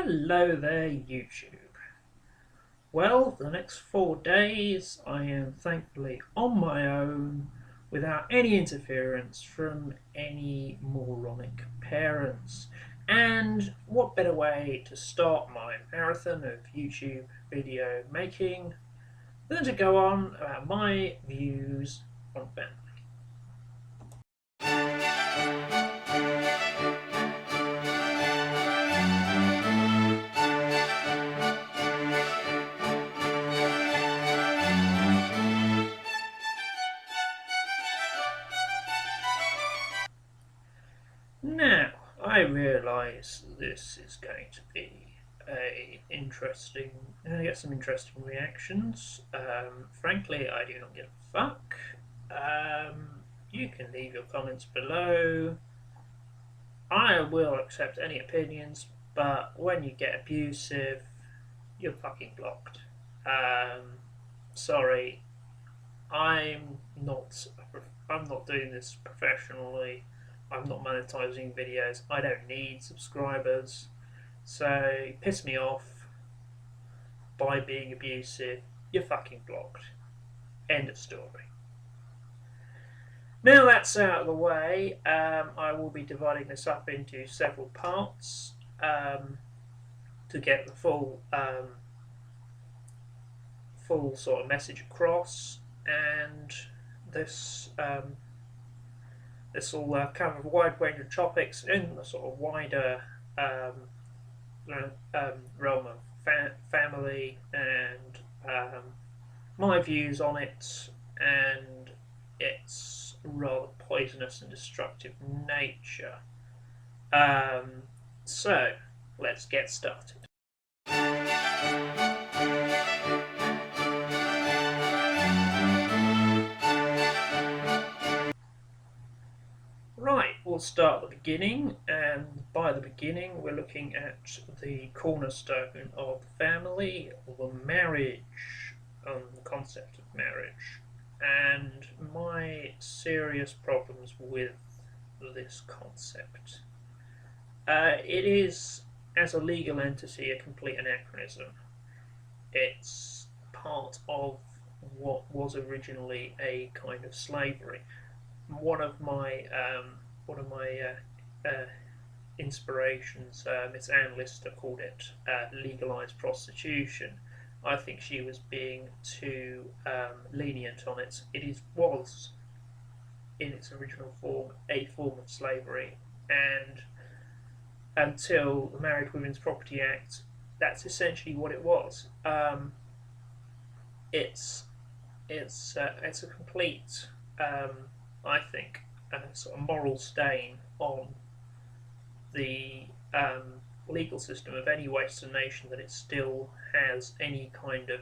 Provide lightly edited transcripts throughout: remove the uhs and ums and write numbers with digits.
Hello there, YouTube. Well, for the next 4 days, I am thankfully on my own without any interference from any moronic parents. And what better way to start my marathon of YouTube video making than to go on about my views on family? Now, I realise this is going to be going to get some interesting reactions. Frankly, I do not give a fuck. You can leave your comments below. I will accept any opinions, but when you get abusive, you're fucking blocked. Sorry, I'm not. I'm not doing this professionally. I'm not monetizing videos. I don't need subscribers. So piss me off by being abusive. You're fucking blocked. End of story. Now that's out of the way, I will be dividing this up into several parts to get the full sort of message across, and this this will cover a wide range of topics in the sort of wider realm of family and my views on it and its rather poisonous and destructive nature. So let's get started. Right, we'll start at the beginning, and by the beginning we're looking at the cornerstone of the family, the marriage, the concept of marriage, and my serious problems with this concept. It is, as a legal entity, a complete anachronism. It's part of what was originally a kind of slavery. One of my inspirations, Miss Anne Lister, called it legalized prostitution. I think she was being too lenient on it. Was, in its original form, a form of slavery, and until the Married Women's Property Act, that's essentially what it was. It's a complete, I think, sort of moral stain on the legal system of any Western nation that it still has any kind of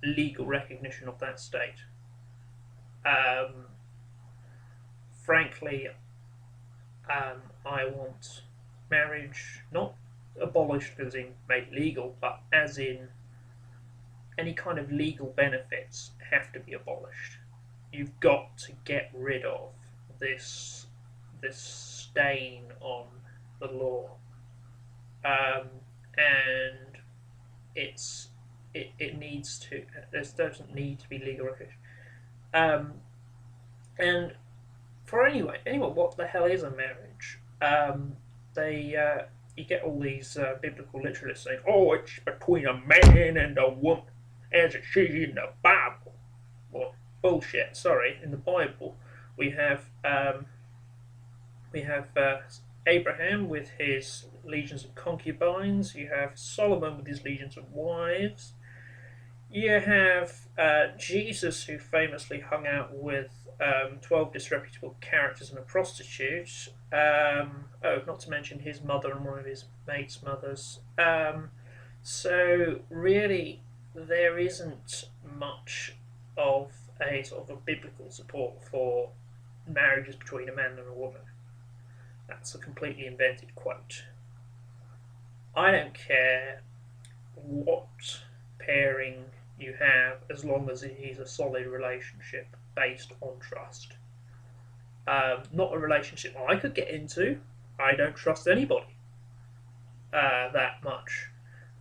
legal recognition of that state. Frankly, I want marriage not abolished as in made legal, but as in any kind of legal benefits have to be abolished. You've got to get rid of this stain on the law, and it needs to. This doesn't need to be legal recognition. And for anyone, what the hell is a marriage? You get all these biblical literalists saying, "Oh, it's between a man and a woman, as it says in the Bible." Well, bullshit. Sorry, in the Bible we have Abraham with his legions of concubines. You have Solomon with his legions of wives. You have Jesus, who famously hung out with 12 disreputable characters and a prostitute. Not to mention his mother and one of his mates' mothers. So really, there isn't much of a sort of a biblical support for marriages between a man and a woman. That's a completely invented quote. I don't care what pairing you have, as long as it is a solid relationship based on trust. Not a relationship I could get into. I don't trust anybody. that much.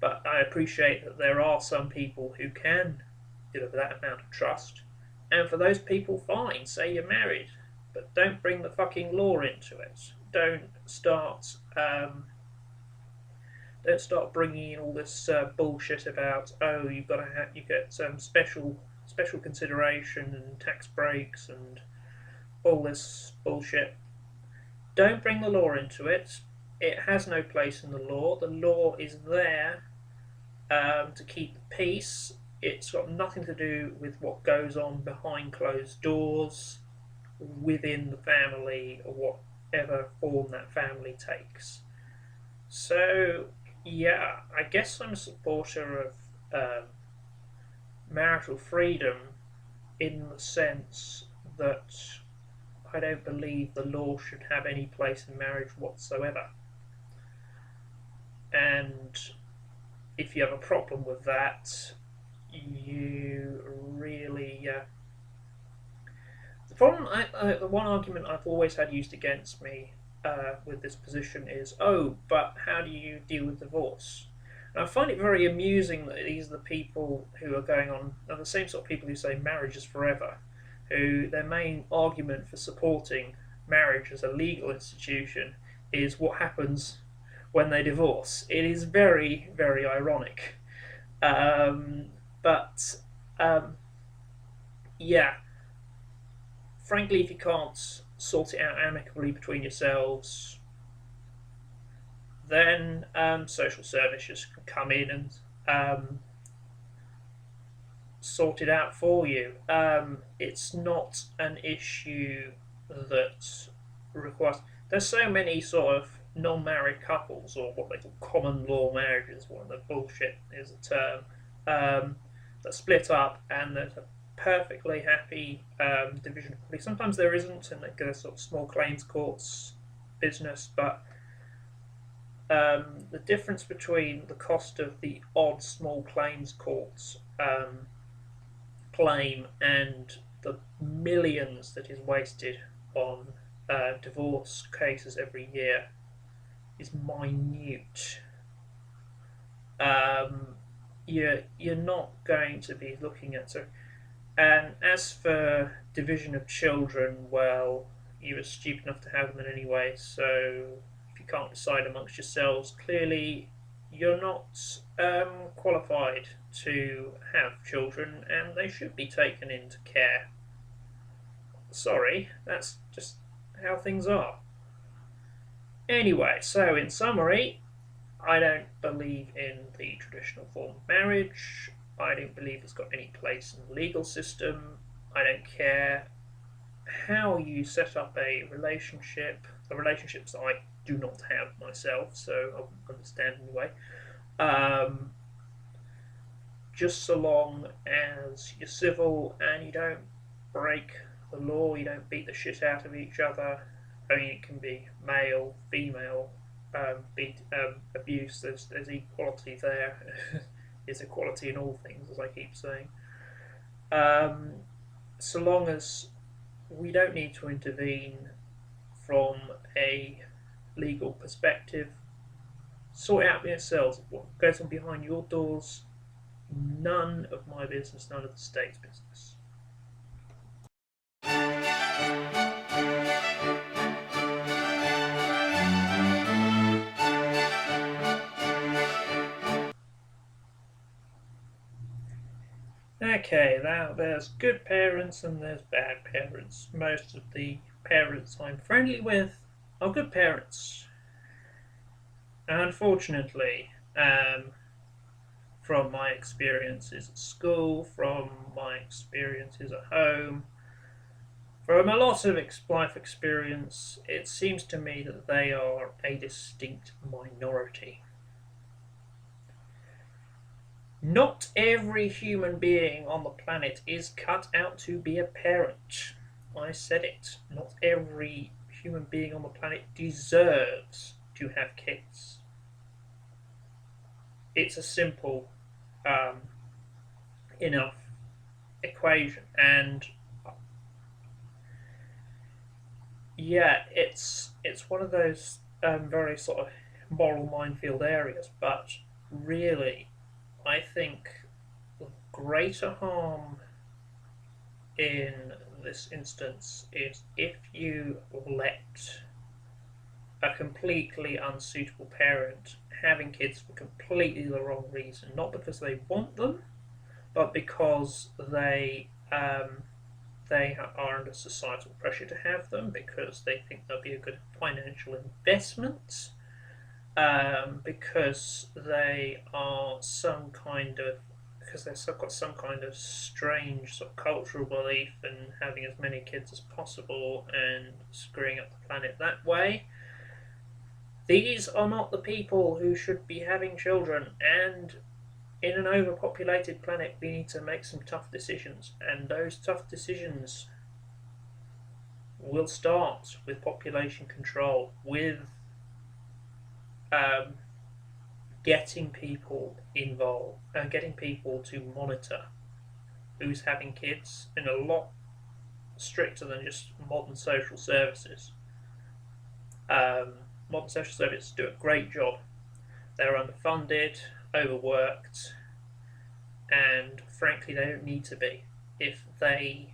But I appreciate that there are some people who can deliver that amount of trust. And for those people, fine, say you're married. But don't bring the fucking law into it. Don't start bringing in all this bullshit about, oh, you get some special consideration and tax breaks and all this bullshit. Don't bring the law into it. It has no place in the law. The law is there to keep the peace. It's got nothing to do with what goes on behind closed doors within the family or whatever form that family takes. So, yeah, I guess I'm a supporter of marital freedom in the sense that I don't believe the law should have any place in marriage whatsoever. And if you have a problem with that, you really. The one argument I've always had used against me with this position is, oh, but how do you deal with divorce? And I find it very amusing that these are the people who are going on, are the same sort of people who say marriage is forever, who their main argument for supporting marriage as a legal institution is what happens when they divorce. It is very, very ironic. But um, yeah, frankly, if you can't sort it out amicably between yourselves, then social services can come in and sort it out for you. It's not an issue that requires. There's so many sort of non-married couples, or what they call common law marriages. One of the bullshit is a term that split up, and there's a perfectly happy division of property. Sometimes there isn't, and it goes sort of small claims courts business, but the difference between the cost of the odd small claims courts claim and the millions that is wasted on divorce cases every year is minute. Um, you're not going to be looking at so. And as for division of children, well, you were stupid enough to have them in any way, so if you can't decide amongst yourselves, clearly you're not qualified to have children, and they should be taken into care. Sorry, that's just how things are. Anyway, so in summary, I don't believe in the traditional form of marriage. I don't believe it's got any place in the legal system. I don't care how you set up a relationship. The relationships that I do not have myself, so I wouldn't understand anyway. Um, just so long as you're civil and you don't break the law, you don't beat the shit out of each other. I mean, it can be male, female, abuse. There's equality there. There's equality in all things, as I keep saying. Um, so long as we don't need to intervene from a legal perspective, sort it out for yourselves. What goes on behind your doors, none of my business, none of the state's business. Okay, now there's good parents and there's bad parents. Most of the parents I'm friendly with are good parents. Unfortunately, from my experiences at school, from my experiences at home, from a lot of life experience, it seems to me that they are a distinct minority. Not every human being on the planet is cut out to be a parent. I said it. Not every human being on the planet deserves to have kids. It's a simple enough equation, and yeah, it's one of those very sort of moral minefield areas, but really, I think the greater harm in this instance is if you let a completely unsuitable parent having kids for completely the wrong reason, not because they want them, but because they are under societal pressure to have them, because they think they'll be a good financial investment, because they are some kind of because they've got some kind of strange sort of cultural belief in having as many kids as possible and screwing up the planet that way. These are not the people who should be having children, and in an overpopulated planet, we need to make some tough decisions, and those tough decisions will start with population control, with um, getting people involved, and getting people to monitor who's having kids in a lot stricter than just modern social services. Modern social services do a great job. They're underfunded, overworked, and frankly, they don't need to be. If they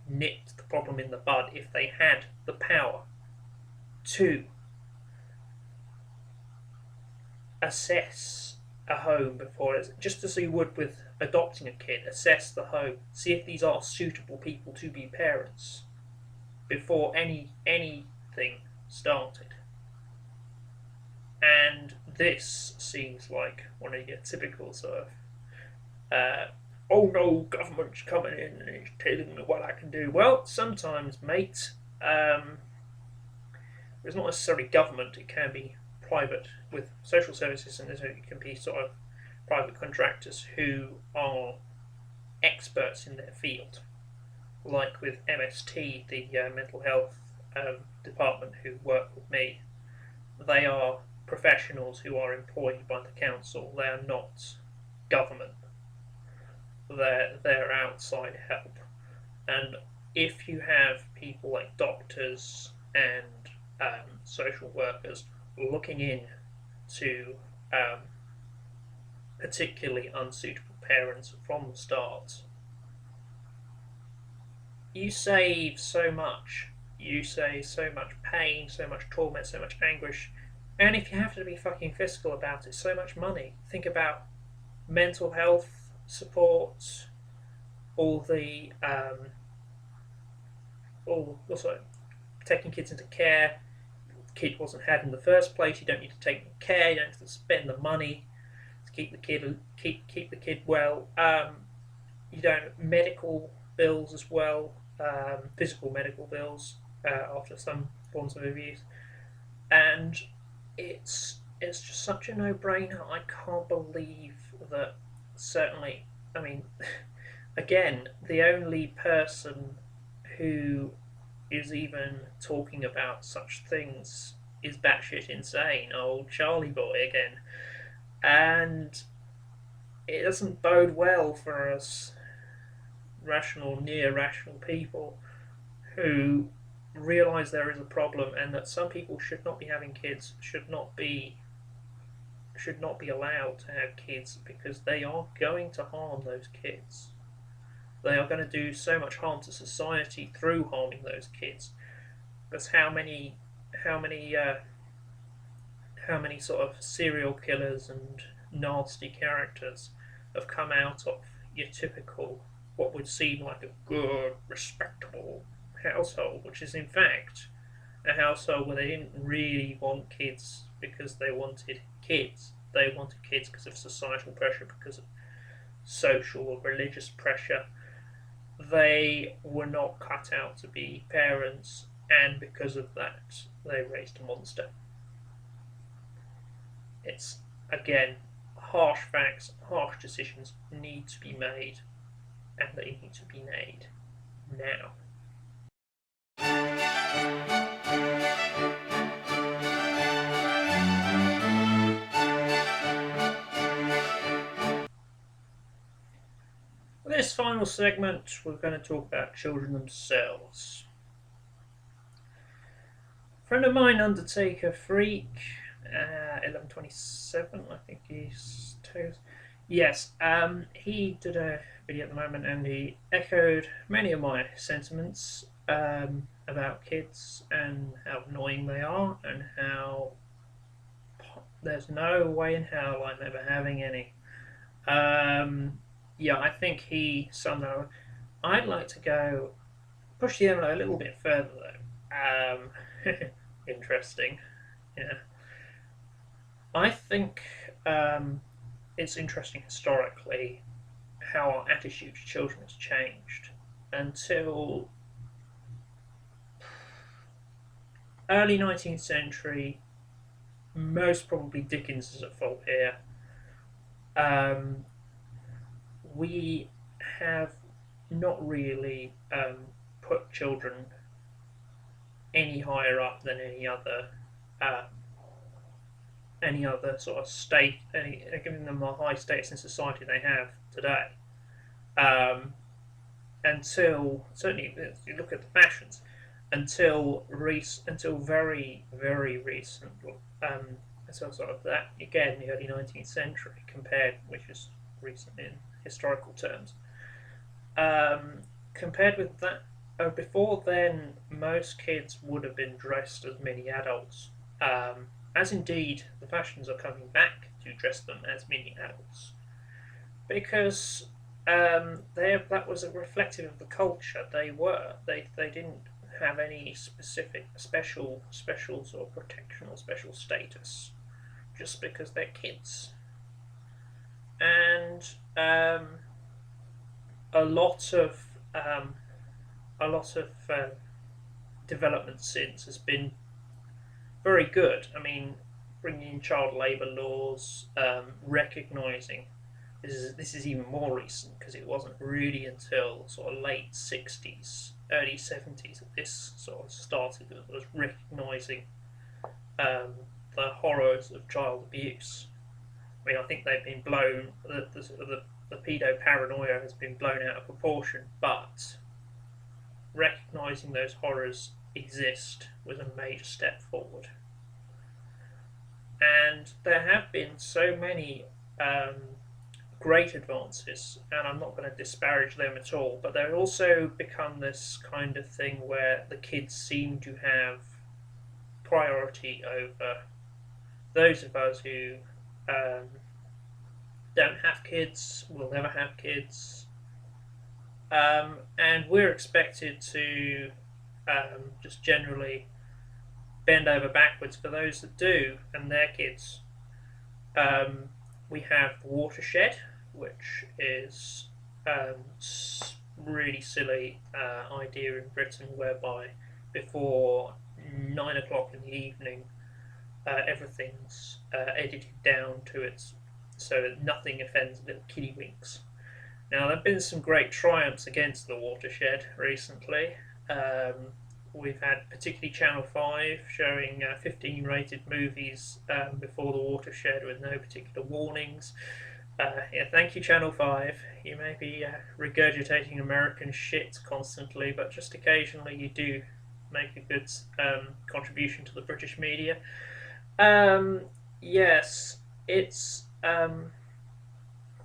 nipped the problem in the bud, if they had the power to assess a home before it, just as you would with adopting a kid, assess the home, see if these are suitable people to be parents before anything started. And this seems like one of your typical sort of oh no, government's coming in and it's telling me what I can do. Well, sometimes, mate, it's not necessarily government, it can be private with social services, and it can be sort of private contractors who are experts in their field, like with MST, the mental health department who work with me. They are professionals who are employed by the council. They are not government. They're outside help. And if you have people like doctors and social workers looking in to particularly unsuitable parents from the start, you save so much. You save so much pain, so much torment, so much anguish, and if you have to be fucking fiscal about it, so much money. Think about mental health support, all the also taking kids into care. The kid wasn't had in the first place. You don't need to take care. You don't have to spend the money to keep the kid well. You don't medical bills as well, physical medical bills after some forms of abuse, and it's just such a no-brainer. I can't believe that. Certainly, I mean, again, the only person who is even talking about such things is batshit insane, old Charlie boy again, and it doesn't bode well for us rational, near rational people who realise there is a problem and that some people should not be having kids, should not be allowed to have kids, because they are going to harm those kids. They are going to do so much harm to society through harming those kids. Because how many sort of serial killers and nasty characters have come out of your typical, what would seem like a good, respectable household, which is in fact a household where they didn't really want kids because they wanted kids. They wanted kids because of societal pressure, because of social or religious pressure. They were not cut out to be parents, and because of that, they raised a monster. It's, again, harsh facts, harsh decisions need to be made, and they need to be made now. For this final segment, we're going to talk about children themselves. friend of mine, Undertaker Freak, 1127, I think he's two. Yes, he did a video at the moment and he echoed many of my sentiments about kids and how annoying they are and how there's no way in hell I'm ever having any. Um, yeah, I think he somehow. I'd like to go push the envelope a little bit further though. Interesting. Yeah, I think it's interesting historically how our attitude to children has changed until early 19th century. Most probably Dickens is at fault here. Um, we have not really put children any higher up than uh, any other sort of state, giving them a high status in society they have today. Um, until certainly, if you look at the fashions, until very recent, um, so sort of that again, the early 19th century compared, which is recent in historical terms. Compared with that, before then, most kids would have been dressed as mini adults, as indeed the fashions are coming back to dress them as mini adults, because that was a reflective of the culture they were. They didn't have any specific special sort of protection or special status just because they're kids, and a lot of um, a lot of development since has been very good. I mean, bringing in child labour laws, recognising this is even more recent because it wasn't really until sort of late 60s, early 70s that this sort of started. It was recognising um, the horrors of child abuse. I mean, I think they've been blown. The pedo paranoia has been blown out of proportion, but recognising those horrors exist was a major step forward. And there have been so many great advances, and I'm not going to disparage them at all, but they've also become this kind of thing where the kids seem to have priority over those of us who um, don't have kids, will never have kids, and we're expected to just generally bend over backwards for those that do and their kids. Um, we have the watershed, which is really silly idea in Britain, whereby before 9 o'clock in the evening, everything's edited down to its so that nothing offends little kiddie winks. Now, there have been some great triumphs against the watershed recently. We've had particularly Channel 5 showing 15 rated movies before the watershed with no particular warnings. Yeah, thank you, Channel 5. You may be regurgitating American shit constantly, but just occasionally you do make a good contribution to the British media. Yes, it's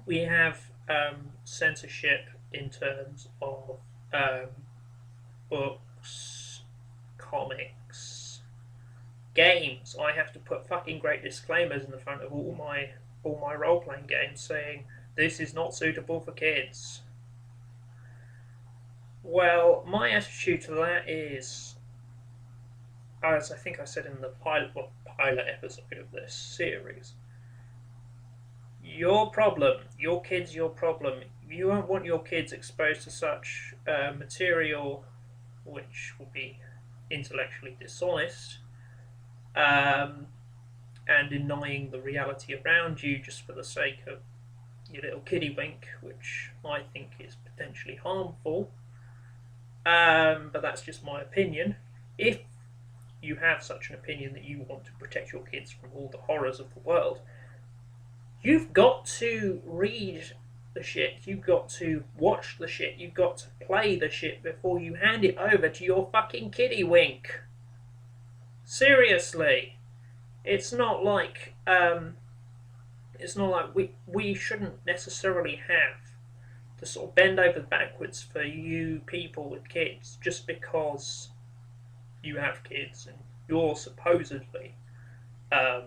we have censorship in terms of books, comics, games. I have to put fucking great disclaimers in the front of all my role playing games saying this is not suitable for kids. Well, my attitude to that is, as I think I said in the pilot episode of this series, your problem, your kid's your problem. You won't want your kids exposed to such material which will be intellectually dishonest and denying the reality around you just for the sake of your little kiddie wink, which I think is potentially harmful. But that's just my opinion. If you have such an opinion that you want to protect your kids from all the horrors of the world, you've got to read the shit, you've got to watch the shit, you've got to play the shit before you hand it over to your fucking kiddie wink. Seriously, it's not like we shouldn't necessarily have to sort of bend over backwards for you people with kids just because you have kids and you're supposedly um,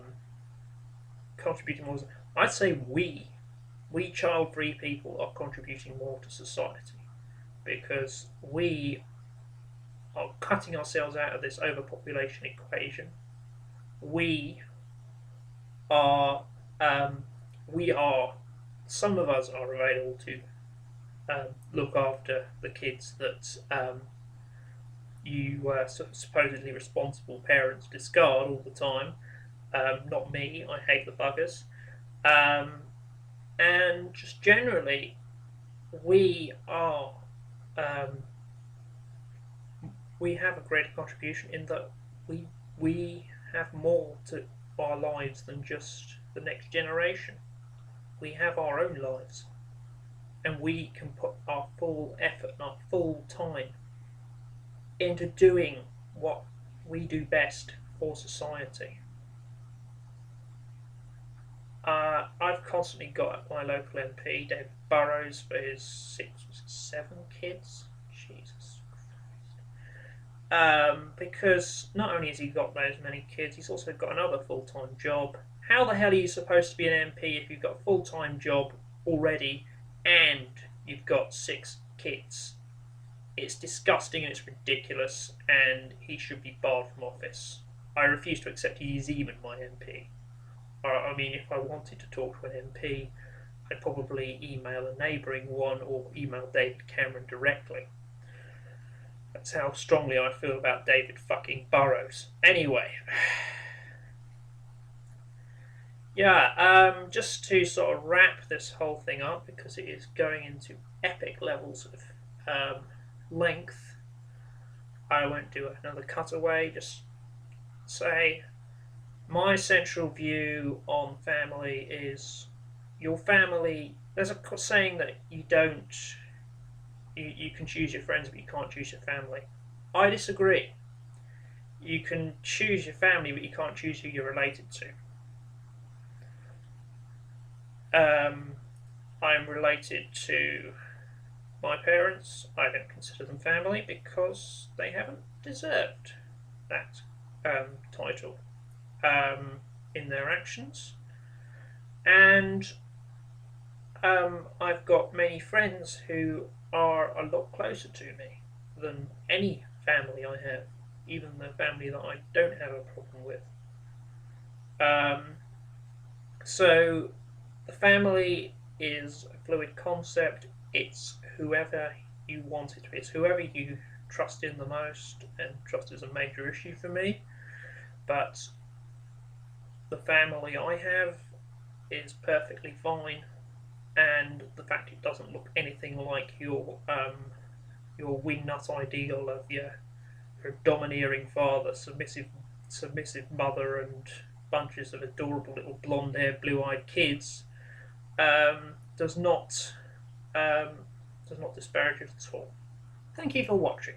contributing more. I'd say we child-free people are contributing more to society because we are cutting ourselves out of this overpopulation equation. We are um, we are some of us are available to look after the kids that you supposedly responsible parents discard all the time. Not me. I hate the buggers. Um, and just generally, we are um, we have a greater contribution in that we have more to our lives than just the next generation. We have our own lives, and we can put our full effort and our full time into doing what we do best for society. I've constantly got my local MP, David Burrows, for his seven kids. Jesus Christ. Because not only has he got those many kids, he's also got another full-time job. How the hell are you supposed to be an MP if you've got a full-time job already and you've got 6 kids? It's disgusting and it's ridiculous, and he should be barred from office. I refuse to accept he is even my MP. I mean, if I wanted to talk to an MP, I'd probably email a neighbouring one or email David Cameron directly. That's how strongly I feel about David fucking Burrows. Anyway, yeah, just to sort of wrap this whole thing up, because it is going into epic levels of length, I won't do another cutaway, just say my central view on family is your family. There's a saying that you can choose your friends but you can't choose your family. I disagree. You can choose your family but you can't choose who you're related to. I'm related to my parents. I don't consider them family because they haven't deserved that title in their actions. And I've got many friends who are a lot closer to me than any family I have, even the family that I don't have a problem with. So the family is a fluid concept. It's whoever you want it to be. It's whoever you trust in the most, and trust is a major issue for me. But the family I have is perfectly fine, and the fact it doesn't look anything like your wingnut ideal of your domineering father, submissive mother, and bunches of adorable little blonde-haired, blue-eyed kids, does not disparage it at all. Thank you for watching.